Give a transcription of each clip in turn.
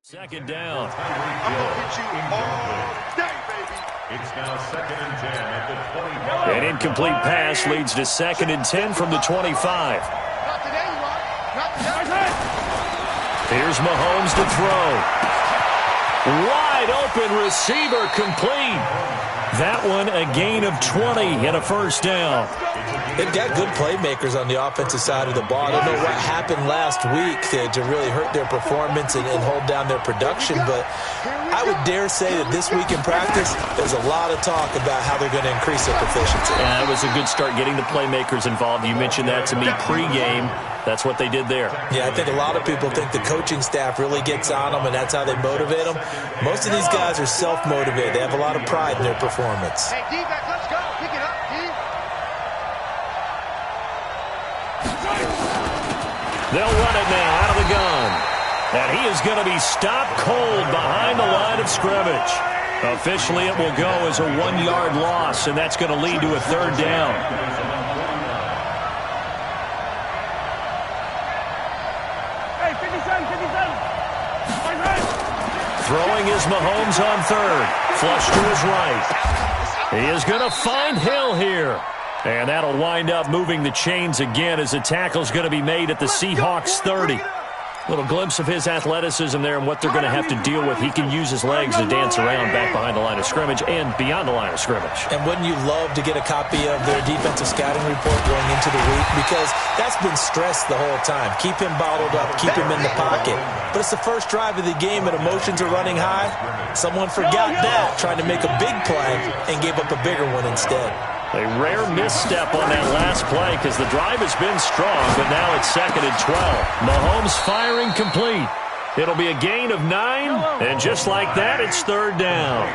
Second down. I'm going to hit you all day, baby. It's now 2nd and 10 at the 25. An incomplete pass leads to 2nd and 10 from the 25. Not today, Mark. Not today. Here's Mahomes to throw. Wide open receiver complete. That one a gain of 20 and a first down. They've got good playmakers on the offensive side of the ball. I don't know what happened last week to really hurt their performance and hold down their production, but I would dare say that this week in practice, there's a lot of talk about how they're going to increase their proficiency. Yeah, it was a good start getting the playmakers involved. You mentioned that to me pregame. That's what they did there. Yeah, I think a lot of people think the coaching staff really gets on them, and that's how they motivate them. Most of these guys are self-motivated. They have a lot of pride in their performance. Hey, D-back, let's go. Pick it up, D. They'll run it now out of the gun. And he is going to be stopped cold behind the line of scrimmage. Officially, it will go as a 1-yard loss, and that's going to lead to a third down. Throwing is Mahomes on third. Flush to his right. He is going to find Hill here. And that'll wind up moving the chains again as the tackle's going to be made at the Seahawks 30. Little glimpse of his athleticism there and what they're going to have to deal with. He can use his legs to dance around back behind the line of scrimmage and beyond the line of scrimmage. And wouldn't you love to get a copy of their defensive scouting report going into the week? Because that's been stressed the whole time. Keep him bottled up. Keep him in the pocket. But it's the first drive of the game and emotions are running high. Someone forgot that, trying to make a big play and gave up a bigger one instead. A rare misstep on that last play because the drive has been strong, but now it's 2nd and 12. Mahomes firing complete. It'll be a gain of 9, and just like that, it's third down.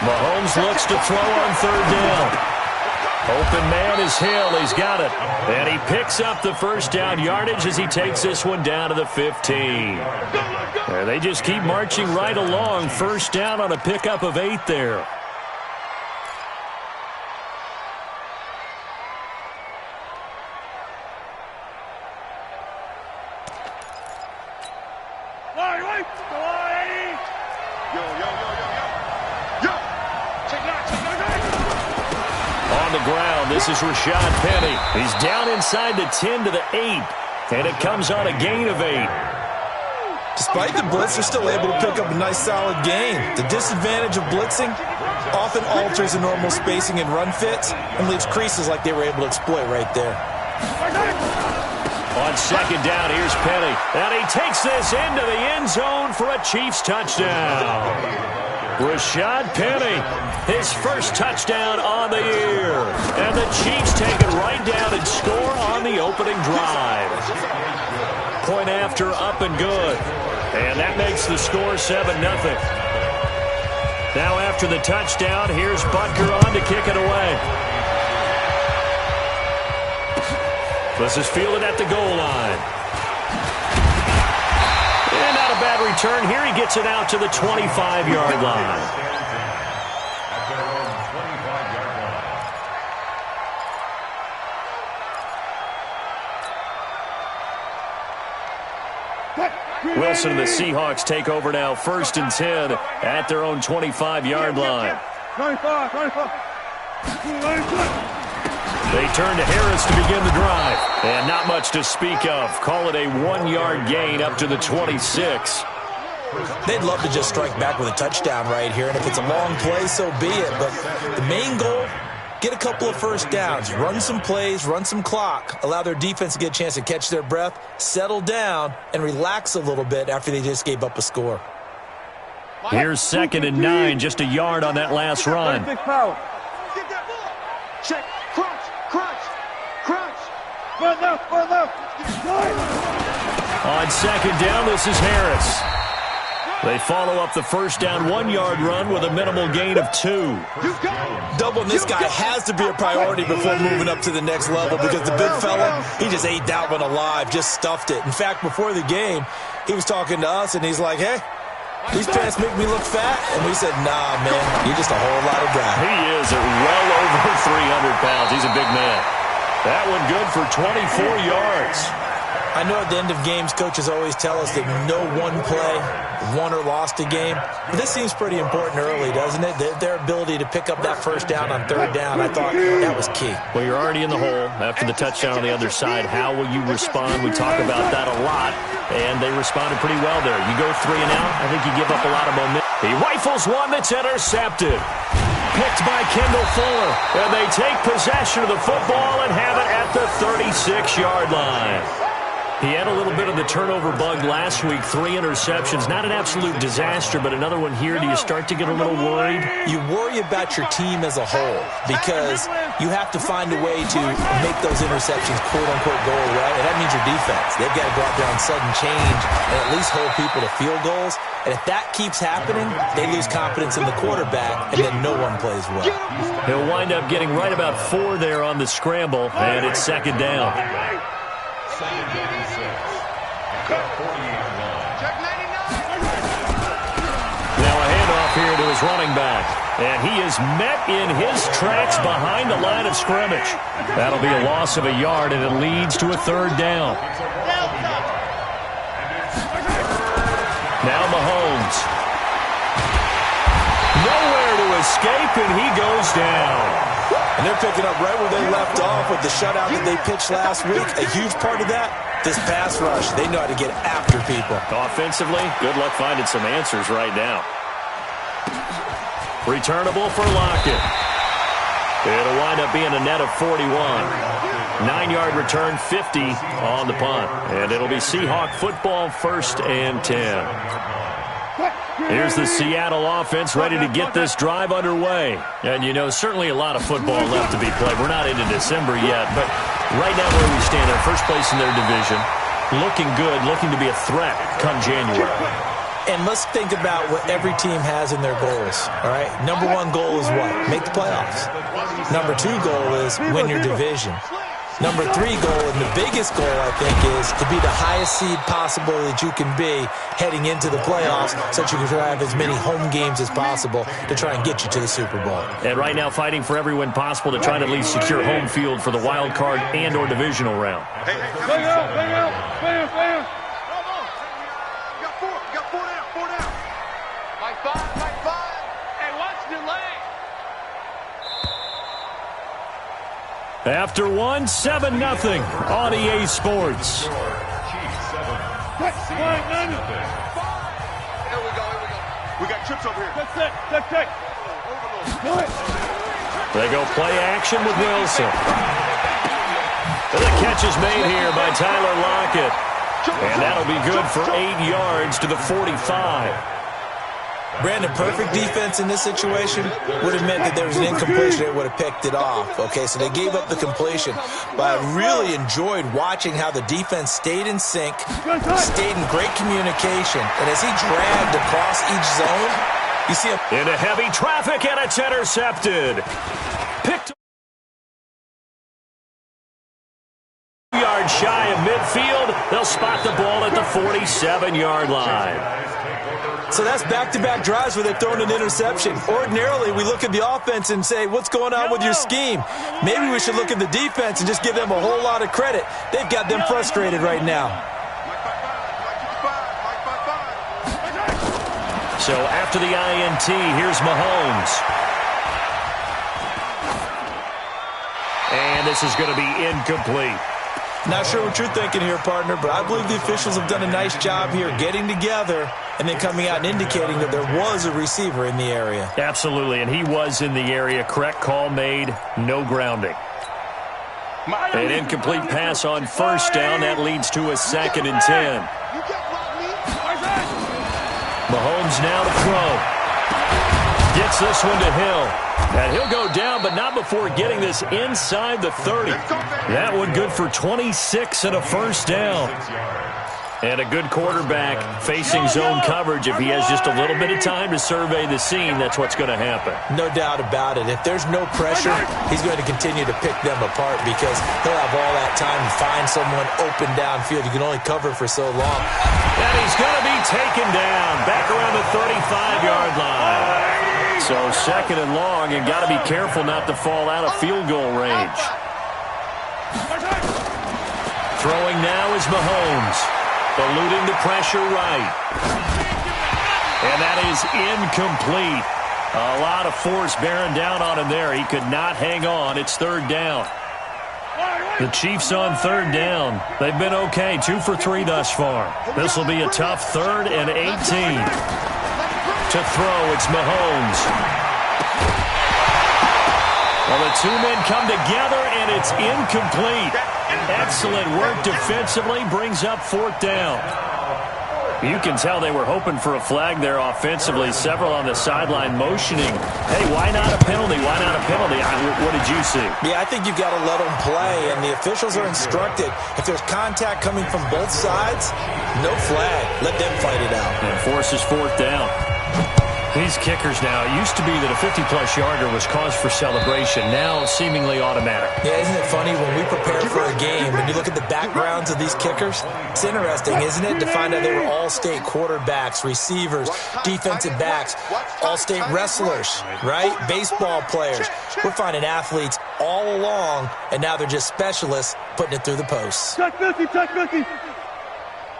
Mahomes looks to throw on third down. Open man is Hill. He's got it. And he picks up the first down yardage as he takes this one down to the 15. And they just keep marching right along. First down on a pickup of 8 there. This is Rashad Penny. He's down inside the 10 to the 8. And it comes on a gain of 8. Despite the blitz, they're still able to pick up a nice solid gain. The disadvantage of blitzing often alters the normal spacing and run fits and leaves creases like they were able to exploit right there. On second down, here's Penny. And he takes this into the end zone for a Chiefs touchdown. Rashad Penny, his first touchdown on the year. And the Chiefs take it right down and score on the opening drive. Point after, up and good. And that makes the score 7-0. Now after the touchdown, here's Butker on to kick it away. This is fielded at the goal line. And not a bad return. Here he gets it out to the 25-yard line. Wilson and the Seahawks take over now, 1st and 10 at their own 25-yard line. They turn to Harris to begin the drive. And not much to speak of. Call it a 1-yard gain up to the 26. They'd love to just strike back with a touchdown right here, and if it's a long play, so be it. But the main goal, get a couple of first downs, run some plays, run some clock, allow their defense to get a chance to catch their breath, settle down, and relax a little bit after they just gave up a score. Here's 2nd and 9, just a yard on that last run. Big power. Get that ball. Check. Crunch. Run left. On second down, this is Harris. They follow up the first down 1-yard run with a minimal gain of 2. Doubling this guy has to be a priority before moving up to the next level because the big fella, he just ate that one alive, just stuffed it. In fact, before the game, he was talking to us, and he's like, hey, these pants make me look fat. And we said, nah, man, you're just a whole lot of guy. He is at well over 300 pounds. He's a big man. That one good for 24 yards. I know at the end of games, coaches always tell us that no one play won or lost a game. But this seems pretty important early, doesn't it? Their ability to pick up that first down on third down, I thought that was key. Well, you're already in the hole after the touchdown on the other side. How will you respond? We talk about that a lot, and they responded pretty well there. You go 3 and out, I think you give up a lot of momentum. He rifles one that's intercepted. Picked by Kendall Fuller, and they take possession of the football and have it at the 36-yard line. He had a little bit of the turnover bug last week, 3 interceptions. Not an absolute disaster, but another one here. Do you start to get a little worried? You worry about your team as a whole because you have to find a way to make those interceptions, quote-unquote, go away, and that means your defense. They've got to go out there on sudden change and at least hold people to field goals. And if that keeps happening, they lose confidence in the quarterback, and then no one plays well. He'll wind up getting right about 4 there on the scramble, and it's second down. Now a handoff here to his running back. And he is met in his tracks behind the line of scrimmage. That'll be a loss of a yard, and it leads to a third down. Now Mahomes. Nowhere to escape, and he goes down. And they're picking up right where they left off with the shutout that they pitched last week. A huge part of that, this pass rush. They know how to get after people. Offensively, good luck finding some answers right now. Returnable for Lockett. It'll wind up being a net of 41. 9-yard return, 50 on the punt. And it'll be Seahawk football, 1st and 10. Here's the Seattle offense ready to get this drive underway. And, you know, certainly a lot of football left to be played. We're not into December yet, but right now where we stand, they're first place in their division, looking good, looking to be a threat come January. And let's think about what every team has in their goals, all right? Number 1 goal is what? Make the playoffs. Number 2 goal is win your division. Number 3 goal, and the biggest goal, I think, is to be the highest seed possible that you can be heading into the playoffs so that you can have as many home games as possible to try and get you to the Super Bowl. And right now fighting for every win possible to try to at least secure home field for the wild card and or divisional round. Bang out, bang out, bang, bang. You got 4 down, 4 down. Like 5. Hey, watch the lane. After 1, 7-0 on EA Sports. Here we go. We got trips over here. That's it. They go play action with Wilson. And the catch is made here by Tyler Lockett. And that'll be good for 8 yards to the 45. Brandon, perfect defense in this situation would have meant that there was an incompletion. They would have picked it off. Okay, so they gave up the completion. But I really enjoyed watching how the defense stayed in sync, stayed in great communication. And as he dragged across each zone, you see him into heavy traffic, and it's intercepted. Picked yards shy of midfield. They'll spot the ball at the 47-yard line. So that's back-to-back drives where they've thrown an interception. Ordinarily, we look at the offense and say, what's going on with your scheme? Maybe we should look at the defense and just give them a whole lot of credit. They've got them frustrated right now. So after the INT, here's Mahomes. And this is going to be incomplete. Not sure what you're thinking here, partner, but I believe the officials have done a nice job here getting together and then coming out and indicating that there was a receiver in the area. Absolutely, and he was in the area. Correct call made, no grounding. An incomplete pass on 1st down. That leads to a 2nd and 10. Mahomes now to throw. Gets this one to Hill. And he'll go down, but not before getting this inside the 30. That one good for 26 and a 1st down. And a good quarterback facing zone coverage. If he has just a little bit of time to survey the scene, that's what's going to happen. No doubt about it. If there's no pressure, he's going to continue to pick them apart because he'll have all that time to find someone open downfield. You can only cover for so long. And he's going to be taken down back around the 35-yard line. So second and long, and got to be careful not to fall out of field goal range. Throwing now is Mahomes. Eluding the pressure right. And that is incomplete. A lot of force bearing down on him there. He could not hang on. It's third down. The Chiefs on third down. They've been okay. 2 for 3 thus far. This will be a tough 3rd and 18. To throw, it's Mahomes. Well, the two men come together, and it's incomplete. Excellent work defensively. Brings up 4th down. You can tell they were hoping for a flag there offensively. Several on the sideline motioning. Hey, why not a penalty? Why not a penalty? What did you see? Yeah, I think you've got to let them play, and the officials are instructed. If there's contact coming from both sides, no flag. Let them fight it out. And forces 4th down. These kickers now, it used to be that a 50-plus yarder was cause for celebration. Now seemingly automatic. Yeah, isn't it funny when we prepare for a game, when you look at the backgrounds of these kickers, it's interesting, isn't it, to find out they were all-state quarterbacks, receivers, defensive backs, all-state wrestlers, right? Baseball players. We're finding athletes all along, and now they're just specialists putting it through the posts. Check 50, check 50.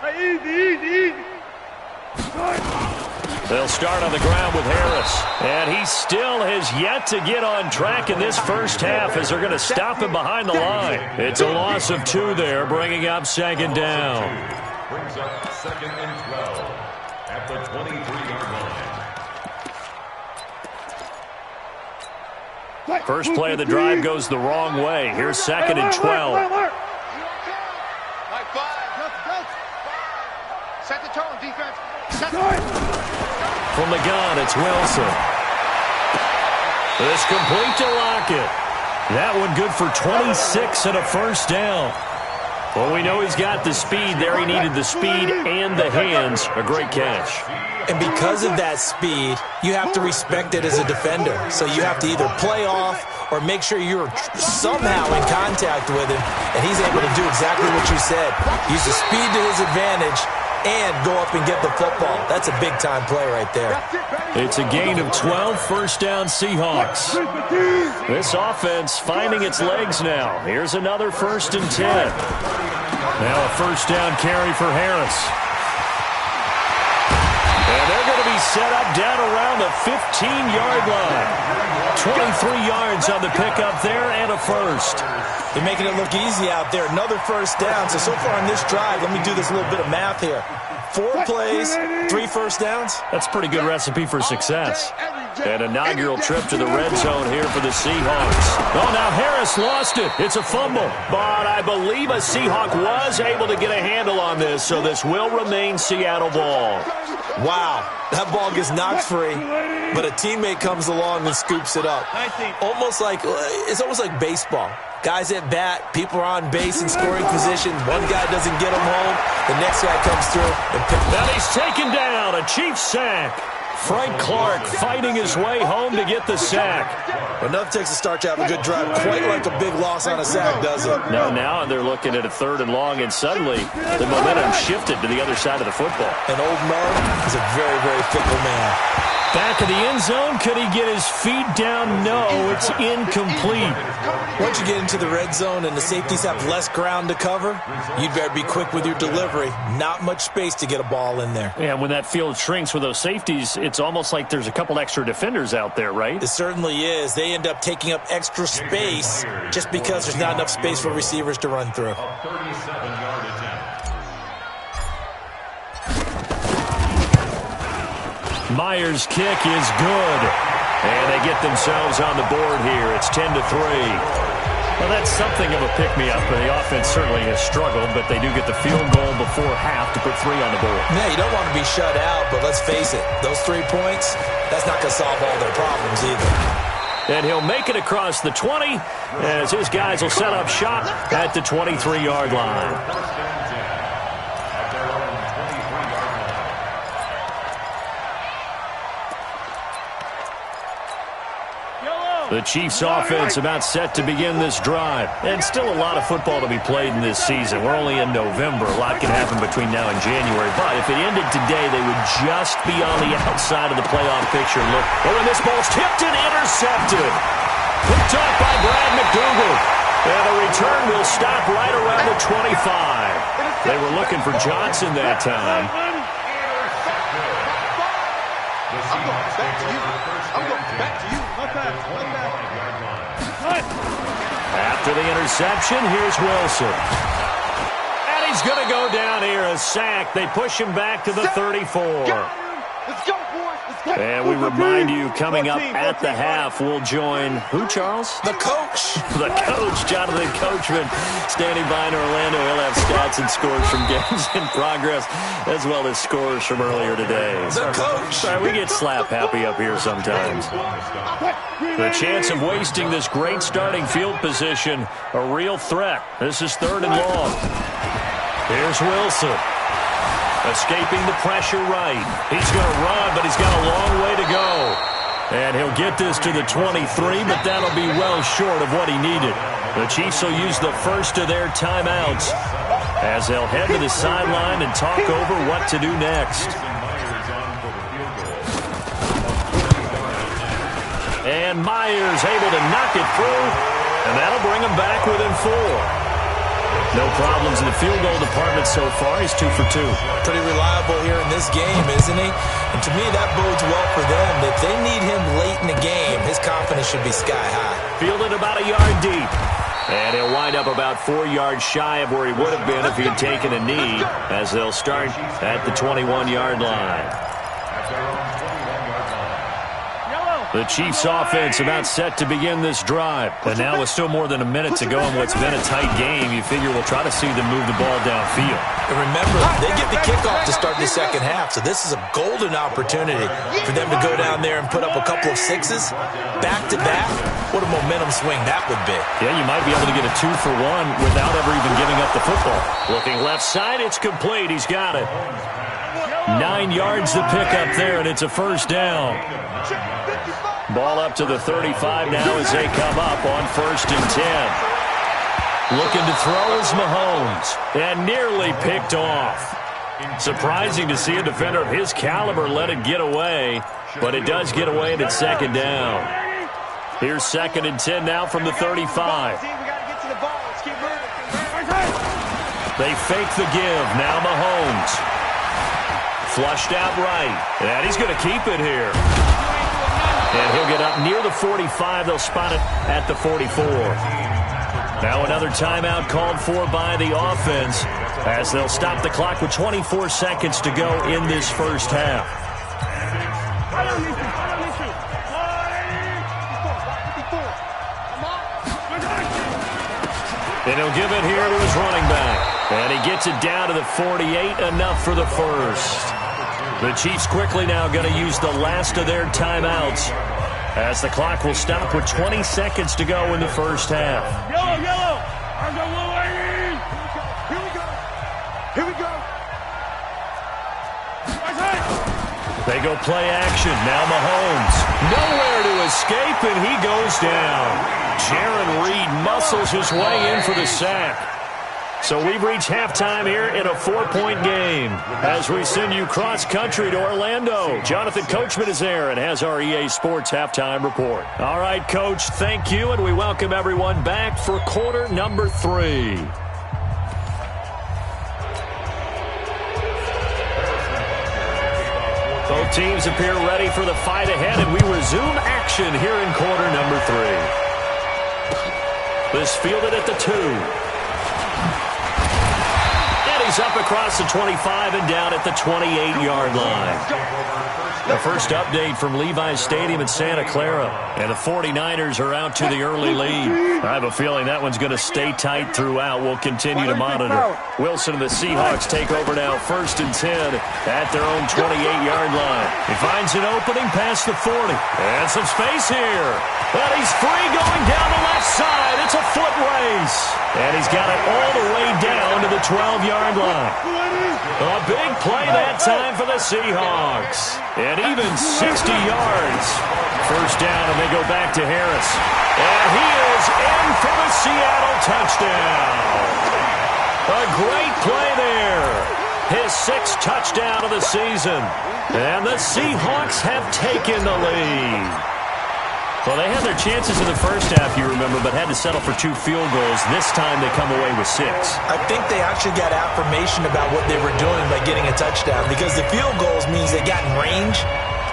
Hey, easy. They'll start on the ground with Harris. And he still has yet to get on track in this first half as they're going to stop him behind the line. It's a loss of 2 there, bringing up 2nd down. Brings up 2nd and 12 at the 23-yard line. First play of the drive goes the wrong way. Here's 2nd and 12. Like 5. Set the tone, defense. Set the From the gun, it's Wilson. This complete to Lockett. That one good for 26 and a first down. Well, we know he's got the speed there. He needed the speed and the hands. A great catch. And because of that speed, you have to respect it as a defender. So you have to either play off or make sure you're somehow in contact with him. And he's able to do exactly what you said. Use the speed to his advantage and go up and get the football. That's a big-time play right there. It's a gain of 12, first down Seahawks. This offense finding its legs now. Here's another 1st and 10. Now a first down carry for Harris. And they're going to be set up down around the 15-yard line. 23 yards on the pickup there and a first. They're making it look easy out there. Another first down. So far on this drive, let me do this little bit of math here. 4 plays, 3 first downs. That's a pretty good recipe for success. An inaugural trip to the red zone here for the Seahawks. Oh, now Harris lost it. It's a fumble. But I believe a Seahawk was able to get a handle on this, so this will remain Seattle ball. Wow, that ball gets knocked free, but a teammate comes along and scoops it up. It's almost like baseball. Guys at bat, people are on base in scoring position. One guy doesn't get them home. The next guy comes through and picks Now he's taken down. A Chiefs sack. Frank Clark fighting his way home to get the sack. Enough takes a start to have a good drive. Quite like a big loss on a sack, does it? Now they're looking at a 3rd and long, and suddenly the momentum shifted to the other side of the football. And old Mo is a very, very fickle man. Back of the end zone. Could he get his feet down? No, it's incomplete. Once you get into the red zone and the safeties have less ground to cover, you'd better be quick with your delivery. Not much space to get a ball in there. Yeah, when that field shrinks with those safeties, it's almost like there's a couple extra defenders out there, right? It certainly is. They end up taking up extra space just because there's not enough space for receivers to run through. 37-yard attempt. Myers' kick is good. And they get themselves on the board here. It's 10-3. Well, that's something of a pick-me-up. The offense certainly has struggled, but they do get the field goal before half to put 3 on the board. Yeah, you don't want to be shut out, but let's face it, those 3 points, that's not going to solve all their problems either. And he'll make it across the 20 as his guys will set up shop at the 23-yard line. The Chiefs offense about set to begin this drive. And still a lot of football to be played in this season. We're only in November. A lot can happen between now and January. But if it ended today, they would just be on the outside of the playoff picture. Look, and this ball's tipped and intercepted. Picked up by Brad McDougal. And the return will stop right around the 25. They were looking for Johnson that time. I'm going back to you. I'm going back to you. After the interception, here's Wilson. And he's going to go down here, a sack. They push him back to the 34. Let's go, boys. Let's go. And we remind you, coming up at the half, we'll join who, Charles? The coach. The coach, Jonathan Coachman, standing by in Orlando. He'll have stats and scores from games in progress, as well as scores from earlier today. The coach. Sorry, we get slap happy up here sometimes. The chance of wasting this great starting field position, a real threat. This is 3rd and long. Here's Wilson. Escaping the pressure right. He's going to run, but he's got a long way to go. And he'll get this to the 23, but that'll be well short of what he needed. The Chiefs will use the first of their timeouts as they'll head to the sideline and talk over what to do next. And Myers able to knock it through, and that'll bring him back within 4. No problems in the field goal department so far. He's 2 for 2. Pretty reliable here in this game, isn't he? And to me, that bodes well for them. If they need him late in the game, his confidence should be sky high. Fielded about a yard deep. And he'll wind up about 4 yards shy of where he would have been if he had taken a knee, as they'll start at the 21-yard line. The Chiefs offense about set to begin this drive. And now with still more than a minute to go in what's been a tight game, you figure we'll try to see them move the ball downfield. And remember, they get the kickoff to start the second half, so this is a golden opportunity for them to go down there and put up a couple of sixes back-to-back. What a momentum swing that would be. Yeah, you might be able to get a 2 for 1 without ever even giving up the football. Looking left side, it's complete. He's got it. 9 yards to pick up there, and it's a first down. Ball up to the 35 now as they come up on 1st and 10. Looking to throw is Mahomes, and nearly picked off. Surprising to see a defender of his caliber let it get away, but it does get away and it's 2nd down. Here's 2nd and 10 now from the 35. They fake the give. Now Mahomes. Flushed out right. And he's going to keep it here. And he'll get up near the 45. They'll spot it at the 44. Now another timeout called for by the offense as they'll stop the clock with 24 seconds to go in this first half. And he'll give it here to his running back. And he gets it down to the 48, enough for the first. The Chiefs quickly now going to use the last of their timeouts as the clock will stop with 20 seconds to go in the first half. Yellow, yellow. I'm the little lady. Here we go. Here we go. They go play action. Now Mahomes. Nowhere to escape, and he goes down. Jaron Reed muscles his way in for the sack. So we've reached halftime here in a 4-point game as we send you cross-country to Orlando. Jonathan Coachman is there and has our EA Sports halftime report. All right, Coach, thank you, and we welcome everyone back for quarter number 3. Both teams appear ready for the fight ahead, and we resume action here in quarter number 3. This fielded at the 2. He's up across the 25 and down at the 28-yard line. The first update from Levi's Stadium in Santa Clara, and the 49ers are out to the early lead. I have a feeling that one's going to stay tight throughout. We'll continue to monitor. Wilson and the Seahawks take over now, 1st and 10 at their own 28-yard line. He finds an opening past the 40, and some space here. And he's free going down the left side. It's a foot race. And he's got it all the way down to the 12-yard line. A big play that time for the Seahawks. And even 60 yards. 1st first down, and they go back to Harris. And he is in for the Seattle touchdown. A great play there. His 6th touchdown of the season. And the Seahawks have taken the lead. Well, they had their chances in the first half, you remember, but had to settle for 2 field goals. This time they come away with 6. I think they actually got affirmation about what they were doing by getting a touchdown, because the field goals means they got in range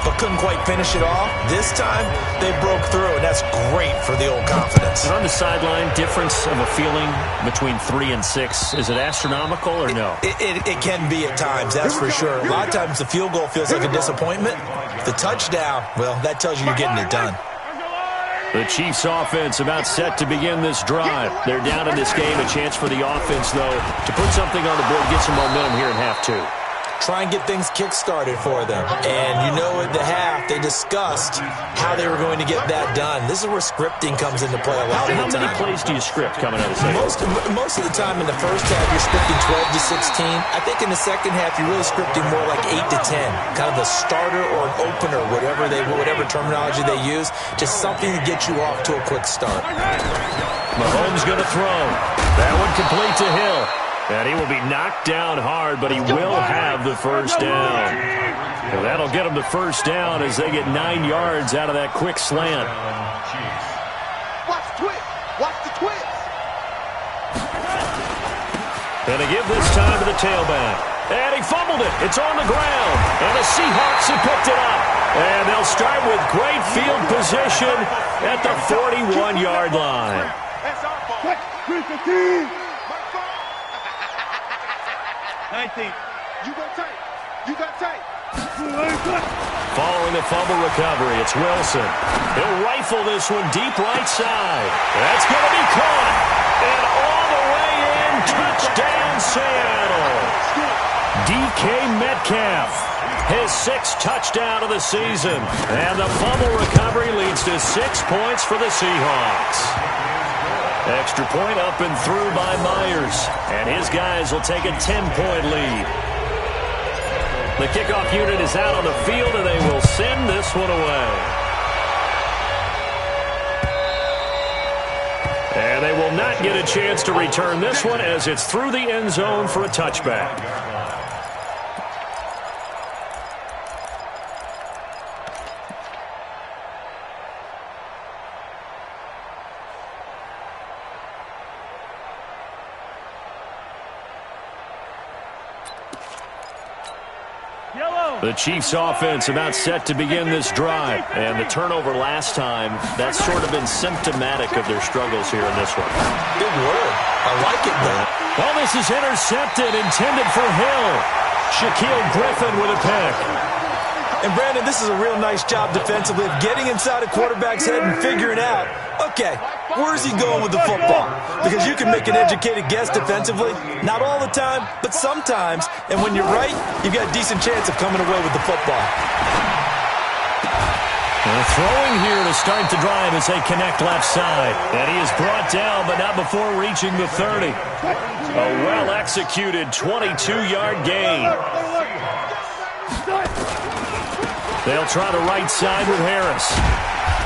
but couldn't quite finish it off. This time they broke through, and that's great for the old confidence. And on the sideline, difference of a feeling between 3 and 6, is it astronomical or no? It can be at times, that's for sure. A lot of times the field goal feels like a disappointment. The touchdown, well, that tells you you're getting it done. The Chiefs offense about set to begin this drive. They're down in this game. A chance for the offense, though, to put something on the board, get some momentum here in half 2. Try and get things kick-started for them. And you know at the half, they discussed how they were going to get that done. This is where scripting comes into play a lot of the time. How many plays do you script coming out of the second? Most of the time in the first half, you're scripting 12 to 16. I think in the second half, you're really scripting more like 8 to 10. Kind of a starter or an opener, whatever terminology they use. Just something to get you off to a quick start. Mahomes going to throw. That one complete to Hill. And he will be knocked down hard, but he will have the first down. And that'll get him the first down as they get 9 yards out of that quick slant. Watch the twist. Watch the twist. And they give this time to the tailback. And he fumbled it. It's on the ground. And the Seahawks have picked it up. And they'll start with great field position at the 41-yard line. That's our fault. 19. You got tape. You got tape. Following the fumble recovery, it's Wilson. He'll rifle this one deep right side. That's going to be caught. And all the way in, touchdown Seattle. DK Metcalf, his 6th touchdown of the season. And the fumble recovery leads to 6 points for the Seahawks. Extra point up and through by Myers. And his guys will take a 10-point lead. The kickoff unit is out on the field, and they will send this one away. And they will not get a chance to return this one as it's through the end zone for a touchback. The Chiefs offense about set to begin this drive. And the turnover last time, that's sort of been symptomatic of their struggles here in this one. Good word. I like it, though. Well, this is intercepted, intended for Hill. Shaquille Griffin with a pick. And, Brandon, this is a real nice job defensively of getting inside a quarterback's head and figuring out, okay, where's he going with the football? Because you can make an educated guess defensively. Not all the time, but sometimes. And when you're right, you've got a decent chance of coming away with the football. And throwing here to start the drive as they connect left side. And he is brought down, but not before reaching the 30. A well-executed 22-yard gain. They'll try the right side with Harris.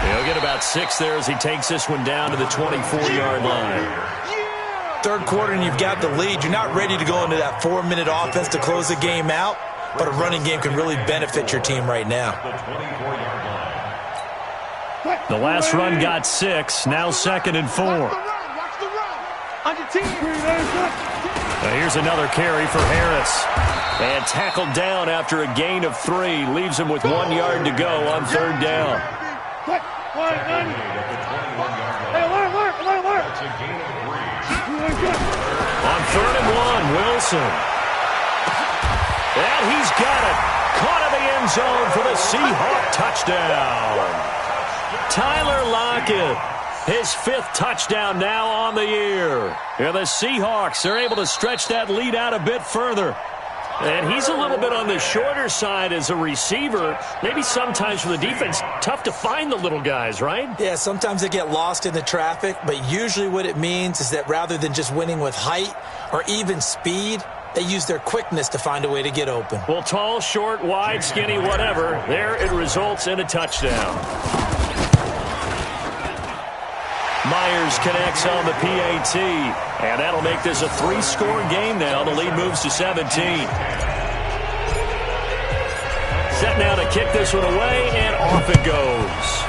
He'll get about 6 there as he takes this one down to the 24-yard line. Third quarter and you've got the lead. You're not ready to go into that 4-minute offense to close the game out, but a running game can really benefit your team right now. The last run got 6, now 2nd and 4. Now here's another carry for Harris. And tackled down after a gain of 3. Leaves him with 1 yard to go on 3rd down. On 3rd and 1, Wilson. And he's got it. Caught in the end zone for the Seahawk touchdown. Tyler Lockett, his 5th touchdown now on the year. And the Seahawks are able to stretch that lead out a bit further. And he's a little bit on the shorter side as a receiver. Maybe sometimes for the defense, tough to find the little guys, right? Yeah, sometimes they get lost in the traffic, but usually what it means is that rather than just winning with height or even speed, they use their quickness to find a way to get open. Well, tall, short, wide, skinny, whatever, there it results in a touchdown. connects on the PAT, and that'll make this a 3-score game now. The lead moves to 17. Set now to kick this one away, and off it goes.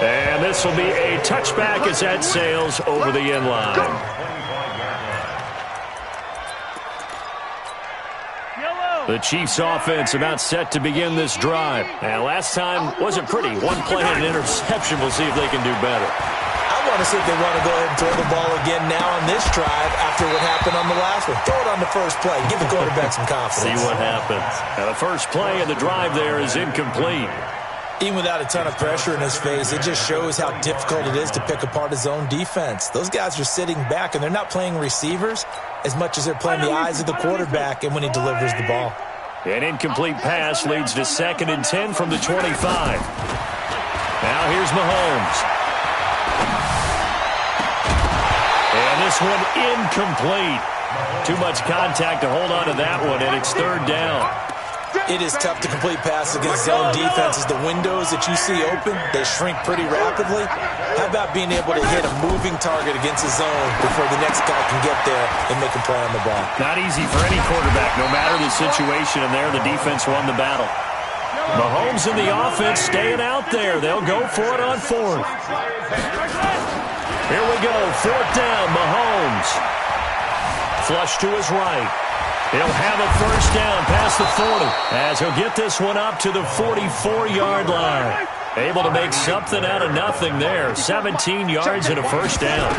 And this will be a touchback as that sails over the end line. The Chiefs offense about set to begin this drive. And last time wasn't pretty. One play and an interception. We'll see if they can do better. I want to see if they want to go ahead and throw the ball again now on this drive after what happened on the last one. Throw it on the first play. Give the quarterback some confidence. See what happens. Now the first play of the drive there is incomplete. Even without a ton of pressure in his face, it just shows how difficult it is to pick apart his own defense. Those guys are sitting back, and they're not playing receivers as much as they're playing the eyes of the quarterback and when he delivers the ball. An incomplete pass leads to 2nd and 10 from the 25. Now here's Mahomes. And this one incomplete. Too much contact to hold on to that one, and it's 3rd down. It is tough to complete passes against zone defenses. The windows that you see open, they shrink pretty rapidly. How about being able to hit a moving target against a zone before the next guy can get there and make a play on the ball? Not easy for any quarterback, no matter the situation, and there the defense won the battle. Mahomes and the offense staying out there. They'll go for it on 4th. Here we go, 4th down, Mahomes. Flush to his right. He'll have a 1st down past the 40 as he'll get this one up to the 44-yard line. Able to make something out of nothing there. 17 yards and a 1st down.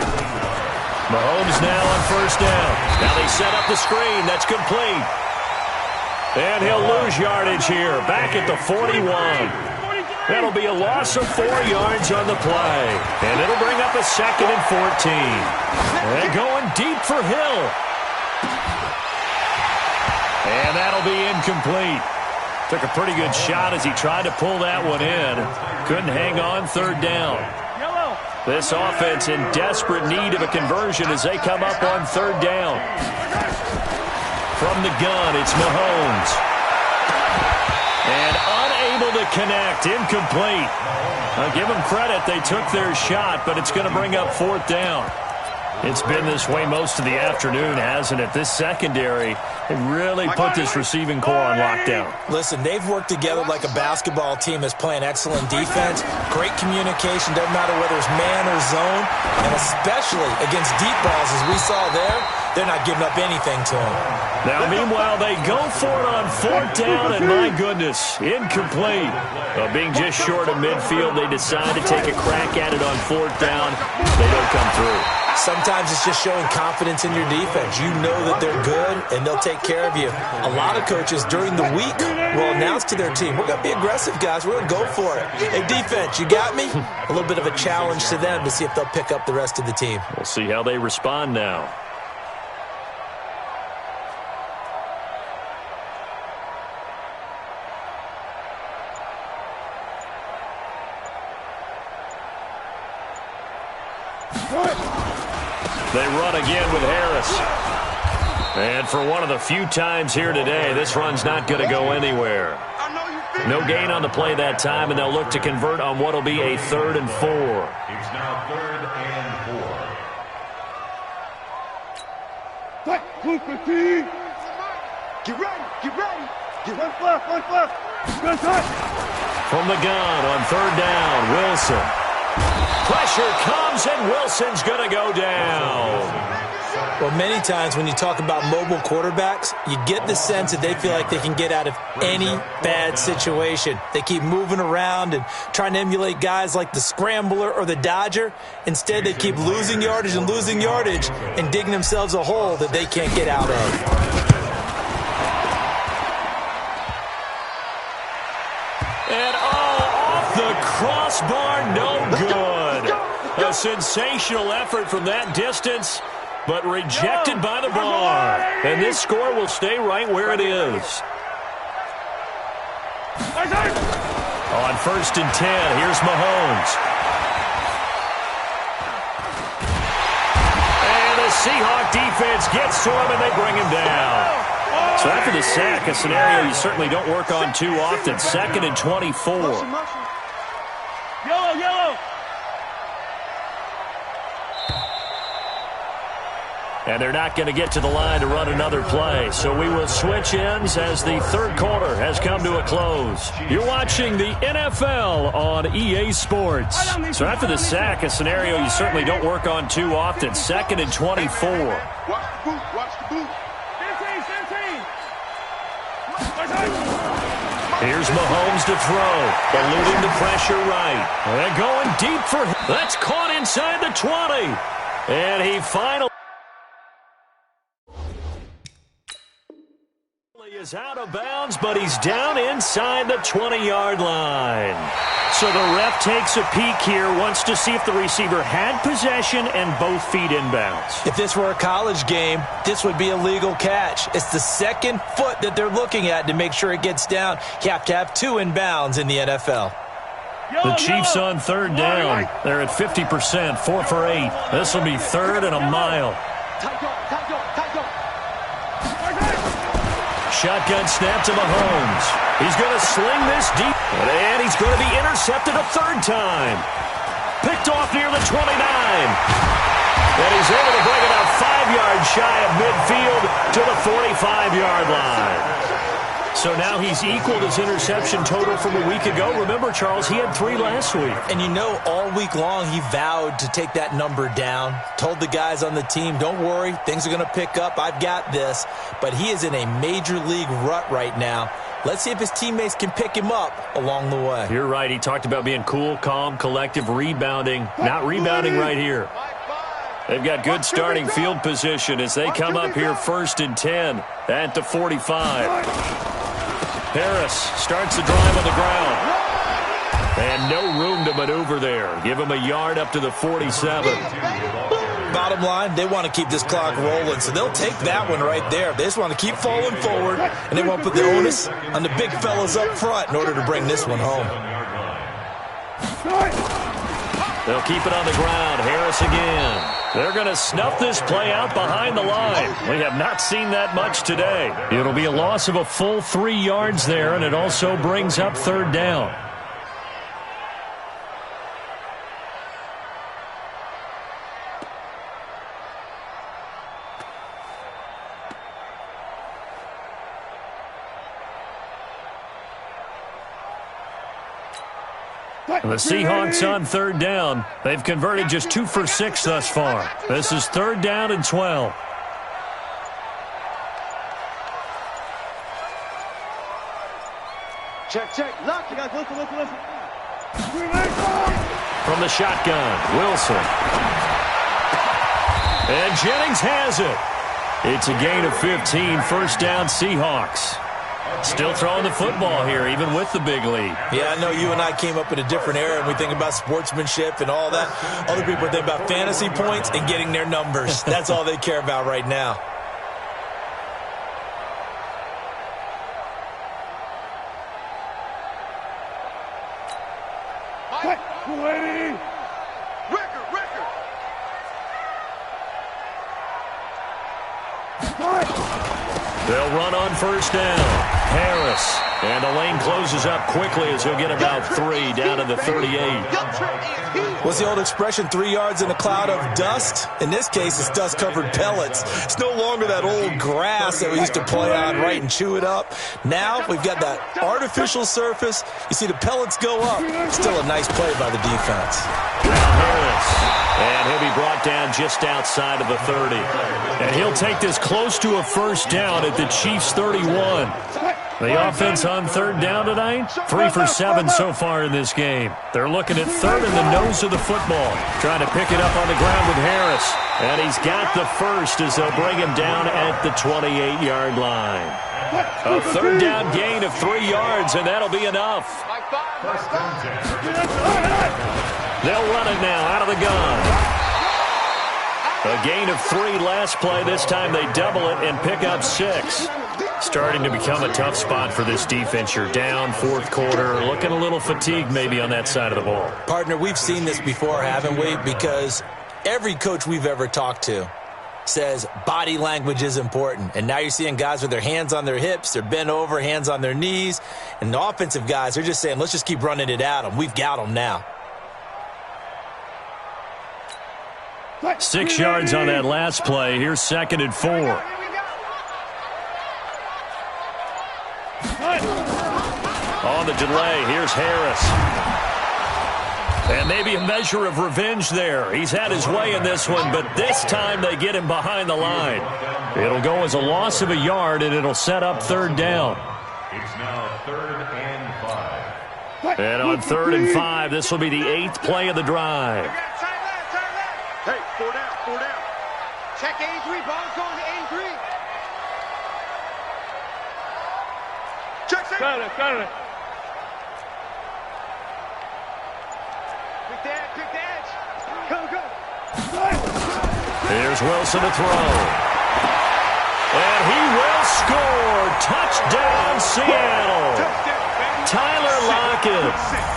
Mahomes now on 1st down. Now they set up the screen. That's complete. And he'll lose yardage here. Back at the 41. That'll be a loss of 4 yards on the play. And it'll bring up a 2nd and 14. And going deep for Hill. And that'll be incomplete. Took a pretty good shot as he tried to pull that one in. Couldn't hang on 3rd down. This offense in desperate need of a conversion as they come up on 3rd down. From the gun, it's Mahomes. And unable to connect. Incomplete. I'll give them credit. They took their shot, but it's going to bring up 4th down. It's been this way most of the afternoon, hasn't it? This secondary, they really put this receiving core on lockdown. Listen, they've worked together like a basketball team that's playing excellent defense. Great communication, doesn't matter whether it's man or zone. And especially against deep balls, as we saw there, they're not giving up anything to them. Now, meanwhile, they go for it on 4th down, and my goodness, incomplete. Being just short of midfield, they decide to take a crack at it on 4th down. They don't come through. Sometimes it's just showing confidence in your defense. You know that they're good, and they'll take care of you. A lot of coaches during the week will announce to their team, we're going to be aggressive, guys. We're going to go for it. Hey, defense, you got me? A little bit of a challenge to them to see if they'll pick up the rest of the team. We'll see how they respond now. They run again with Harris. And for one of the few times here today, this run's not going to go anywhere. No gain on the play that time, and they'll look to convert on what will be a 3rd and 4. It's now 3rd and 4. Get ready, get ready. Get left, left. Good touch. From the gun on 3rd down, Wilson. Pressure comes, and Wilson's going to go down. Well, many times when you talk about mobile quarterbacks, you get the sense that they feel like they can get out of any bad situation. They keep moving around and trying to emulate guys like the Scrambler or the Dodger. Instead, they keep losing yardage and digging themselves a hole that they can't get out of. And off the crossbar, no good. A sensational effort from that distance, but rejected by the bar. And this score will stay right where it is. On 1st and 10, here's Mahomes. And the Seahawk defense gets to him, and they bring him down. So after the sack, a scenario you certainly don't work on too often. 2nd and 24. and they're not going to get to the line to run another play. So we will switch ends as the third quarter has come to a close. You're watching the NFL on EA Sports. So after the sack, a scenario you certainly don't work on too often. 2nd and 24. Watch the boot. Watch the boot. 15. Here's Mahomes to throw. Eluding the pressure right. And going deep for him. That's caught inside the 20. And he finally is out of bounds, but he's down inside the 20-yard line. So the ref takes a peek here, wants to see if the receiver had possession and both feet inbounds. If this were a college game, this would be a legal catch. It's the second foot that they're looking at to make sure it gets down. You have to have 2 inbounds in the NFL. The Chiefs on third down. They're at 50%, 4 for 8. This will be 3rd and a mile. Shotgun snap to Mahomes. He's going to sling this deep. And he's going to be intercepted a 3rd time. Picked off near the 29. And he's able to bring it up 5 yards shy of midfield to the 45-yard line. So now he's equaled his interception total from a week ago. Remember, Charles, he had 3 last week. And you know, all week long he vowed to take that number down. Told the guys on the team, don't worry, things are going to pick up. I've got this. But he is in a major league rut right now. Let's see if his teammates can pick him up along the way. You're right. He talked about being cool, calm, collective, rebounding. Not rebounding right here. They've got good starting field position as they come up here 1st and 10 at the 45. Harris starts the drive on the ground. And no room to maneuver there. Give him a yard up to the 47. Bottom line, they want to keep this clock rolling, so they'll take that one right there. They just want to keep falling forward, and they want to put the onus on the big fellas up front in order to bring this one home. They'll keep it on the ground. Harris again. They're going to snuff this play out behind the line. We have not seen that much today. It'll be a loss of a full 3 yards there, and it also brings up 3rd down. The Seahawks on 3rd down. They've converted just 2 for 6 thus far. This is 3rd down and 12. Check. Lock. You guys listen. From the shotgun, Wilson. And Jennings has it. It's a gain of 15, 1st down Seahawks. Still throwing the football here, even with the big lead. Yeah, I know you and I came up in a different era, and we think about sportsmanship and all that. Other people think about fantasy points and getting their numbers. That's all they care about right now. They'll run on 1st down. Harris. And the lane closes up quickly as he'll get about 3 down to the 38. What's the old expression, 3 yards in a cloud of dust? In this case, it's dust-covered pellets. It's no longer that old grass that we used to play on, right, and chew it up. Now we've got that artificial surface. You see the pellets go up. Still a nice play by the defense. Harris. And he'll be brought down just outside of the 30. And he'll take this close to a 1st down at the Chiefs' 31. The offense on 3rd down tonight, 3 for 7 so far in this game. They're looking at 3rd in the nose of the football. Trying to pick it up on the ground with Harris. And he's got the 1st as they'll bring him down at the 28-yard line. A 3rd down gain of 3 yards, and that'll be enough. They'll run it now out of the gun. A gain of 3 last play. This time they double it and pick up 6. Starting to become a tough spot for this defense. You're down 4th quarter, looking a little fatigued maybe on that side of the ball. Partner, we've seen this before, haven't we? Because every coach we've ever talked to says body language is important. And now you're seeing guys with their hands on their hips, they're bent over, hands on their knees. And the offensive guys are just saying, let's just keep running it at them. We've got them now. 6 yards on that last play. Here's 2nd and 4. On the delay, here's Harris. And maybe a measure of revenge there. He's had his way in this one, but this time they get him behind the line. It'll go as a loss of a yard, and it'll set up 3rd down. It's now 3rd and 5. And on 3rd and 5, this will be the 8th play of the drive. Hey, 4 down, 4 down. Check 83, ball's going to 83. Check 6. Got it. Quick the edge. Go. Here's Wilson to throw. And he will score. Touchdown, Seattle. Tyler Lockett,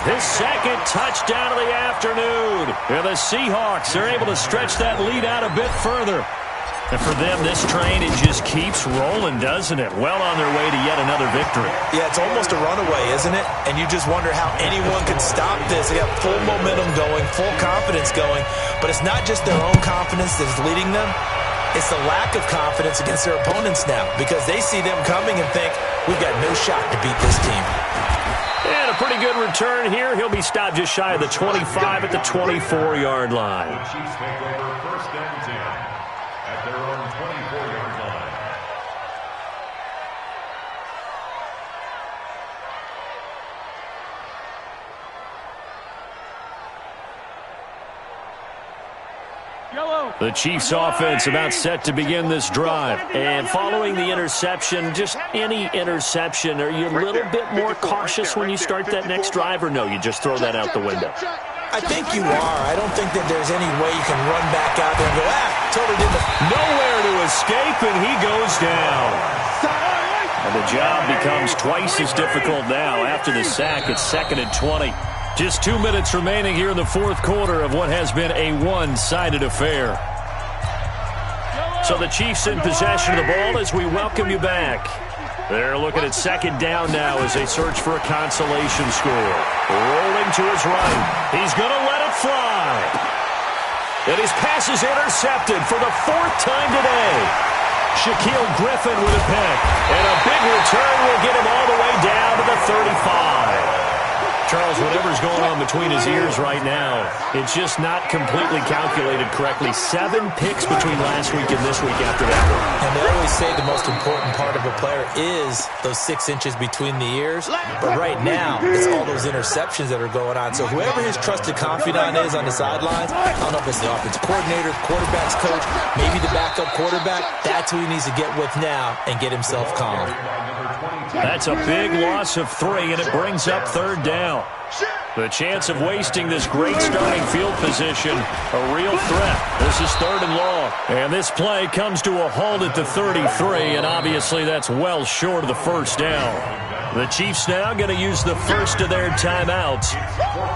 his 2nd touchdown of the afternoon. And the Seahawks are able to stretch that lead out a bit further. And for them, this train, it just keeps rolling, doesn't it? Well on their way to yet another victory. Yeah, it's almost a runaway, isn't it? And you just wonder how anyone can stop this. They got full momentum going, full confidence going. But it's not just their own confidence that's leading them. It's the lack of confidence against their opponents now, because they see them coming and think, we've got no shot to beat this team. And a pretty good return here. He'll be stopped just shy of the 25 at the 24-yard line. The Chiefs take over 1st and 10 at their own 24-yard line. The Chiefs offense about set to begin this drive. And following the interception, just any interception, are you a little bit more cautious when you start that next drive, or no, you just throw that out the window? I think you are. I don't think that there's any way you can run back out there and go, totally didn't. Nowhere to escape, and he goes down. And the job becomes twice as difficult now. After the sack, it's 2nd and 20. Just 2 minutes remaining here in the 4th quarter of what has been a one-sided affair. So the Chiefs in possession of the ball as we welcome you back. They're looking at 2nd down now as they search for a consolation score. Rolling to his right. He's going to let it fly. And his pass is intercepted for the 4th time today. Shaquille Griffin with a pick. And a big return will get him all the way down to the 35. Charles, whatever's going on between his ears right now, it's just not completely calculated correctly. 7 picks between last week and this week after that one. And they always say the most important part of a player is those 6 inches between the ears. But right now, it's all those interceptions that are going on. So whoever his trusted confidant is on the sidelines, I don't know if it's the offensive coordinator, the quarterback's coach, maybe the backup quarterback, that's who he needs to get with now and get himself calm. That's a big loss of 3, and it brings up 3rd down. The chance of wasting this great starting field position, a real threat. This is 3rd and long. And this play comes to a halt at the 33, and obviously that's well short of the 1st down. The Chiefs now going to use the first of their timeouts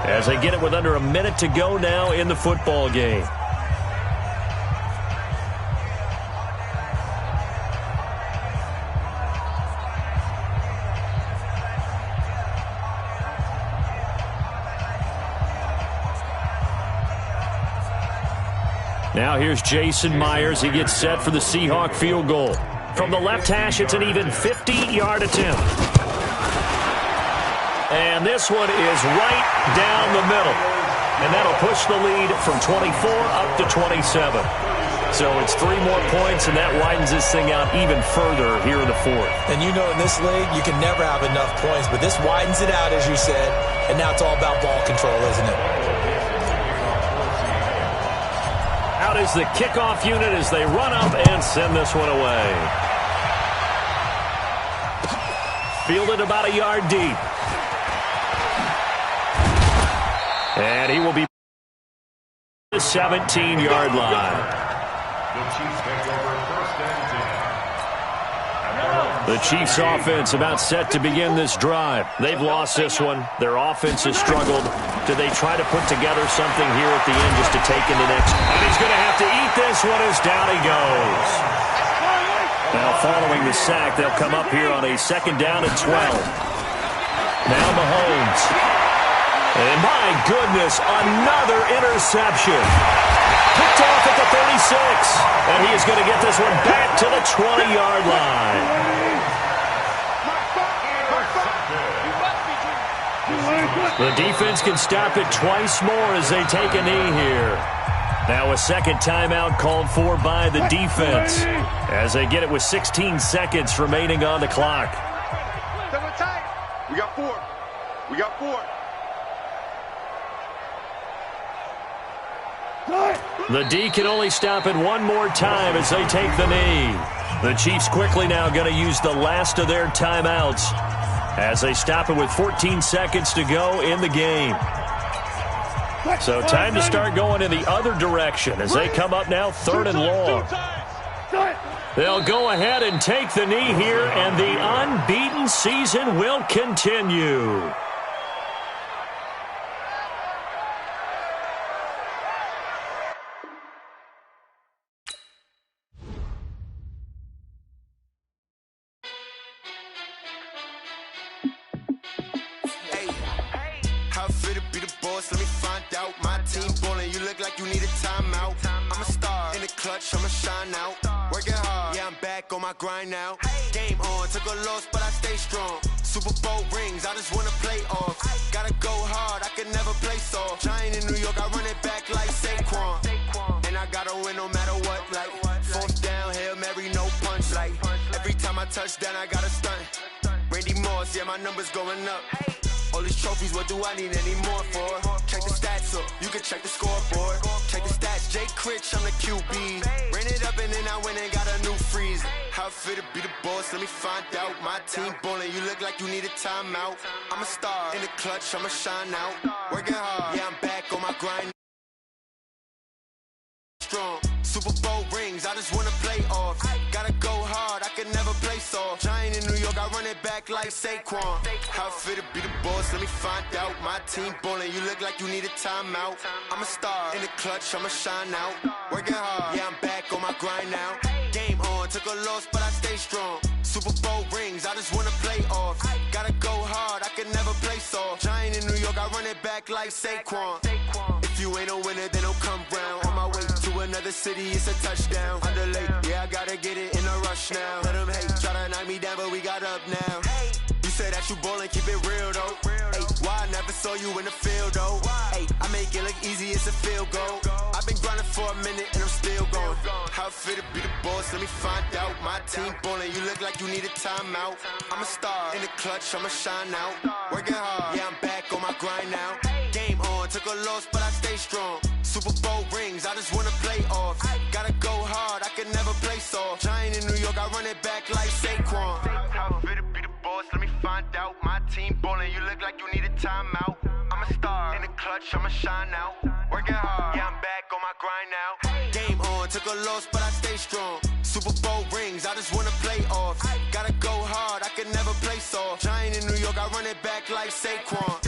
as they get it with under a minute to go now in the football game. Now here's Jason Myers. He gets set for the Seahawk field goal. From the left hash, it's an even 50-yard attempt. And this one is right down the middle. And that'll push the lead from 24 up to 27. So it's 3 more points, and that widens this thing out even further here in the 4th. And you know in this league, you can never have enough points, but this widens it out, as you said. And now it's all about ball control, isn't it? Out is the kickoff unit as they run up and send this one away. Fielded about a yard deep. And he will be the 17-yard line. The Chiefs take over 1st and 10. The Chiefs offense about set to begin this drive. They've lost this one. Their offense has struggled. Do they try to put together something here at the end just to take in the next? And he's going to have to eat this one as down he goes. Now following the sack, they'll come up here on a 2nd down and 12. Now Mahomes. And my goodness, another interception. Picked off at the 36. And he is going to get this one back to the 20-yard line. The defense can stop it twice more as they take a knee here. Now a second timeout called for by the defense as they get it with 16 seconds remaining on the clock. We got 4. We got 4. The D can only stop it one more time as they take the knee. The Chiefs quickly now going to use the last of their timeouts as they stop it with 14 seconds to go in the game. So time to start going in the other direction as they come up now 3rd and long. They'll go ahead and take the knee here, and the unbeaten season will continue. Let me find out. My team ballin', you look like you need a timeout. I'm a star in the clutch, I'ma shine out. Working hard, yeah, I'm back on my grind now. Game on, took a loss, but I stay strong. Super Bowl rings, I just wanna play off. Gotta go hard, I can never play soft. Giant in New York, I run it back like Saquon. And I gotta win no matter what, like 4th down, Hail Mary, no punch. Like every time I touch down, I gotta stunt. Randy Moss, yeah, my numbers going up. All these trophies, what do I need any more for? Check the stats up, you can check the scoreboard. Check the stats, Jay Critch, I'm the QB. Ran it up and then I went and got a new freeze. How it feel to be the boss, let me find out. My team ballin', you look like you need a timeout. I'm a star in the clutch, I'ma shine out. Working hard, yeah, I'm back on my grind. Strong, Super Bowl rings, I just wanna play off. Gotta go hard, I can never play soft. Giant in New York, I run it back like Saquon. How it feel to be the boss, let me find out. My team ballin', you look like you need a timeout. I'm a star in the clutch, I'ma shine out. Working hard, yeah, I'm back on my grind now. Game on, took a loss, but I stay strong. Super Bowl rings, I just wanna play off. Gotta go hard, I can never play soft. Giant in New York, I run it back like Saquon. If you ain't a winner, then don't come round. On my way to another city, it's a touchdown. Underlay, yeah, I gotta get it in a rush now. Let them hate, try to knock me down, but we got up now. You said that you ballin', keep it real though. Hey, why I never saw you in the field though? Hey, I make it look easy, it's a field goal. I've been grinding for a minute and I'm still going. How it feel to be the boss, let me find out. My team ballin', you look like you need a timeout. I'm a star in the clutch, I'ma shine out. Working hard, yeah, I'm back on my grind now. Game on, took a loss, but I stay strong. Super Bowl rings, I just wanna play off. Gotta go hard, I can never play soft. Giant in New York, I run it back like Saquon. How it feel to be the boss, let me find out. My team ballin', you look like you need a timeout. I'm a star in the clutch, I'ma shine out. Working hard, yeah, I'm back on my grind now. Game on, took a loss, but I stay strong. Super Bowl rings, I just wanna play off. Gotta go hard, I can never play soft. Giant in New York, I run it back like Saquon.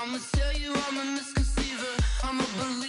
I'ma tell you I'm a misconceiver, I'm a believer.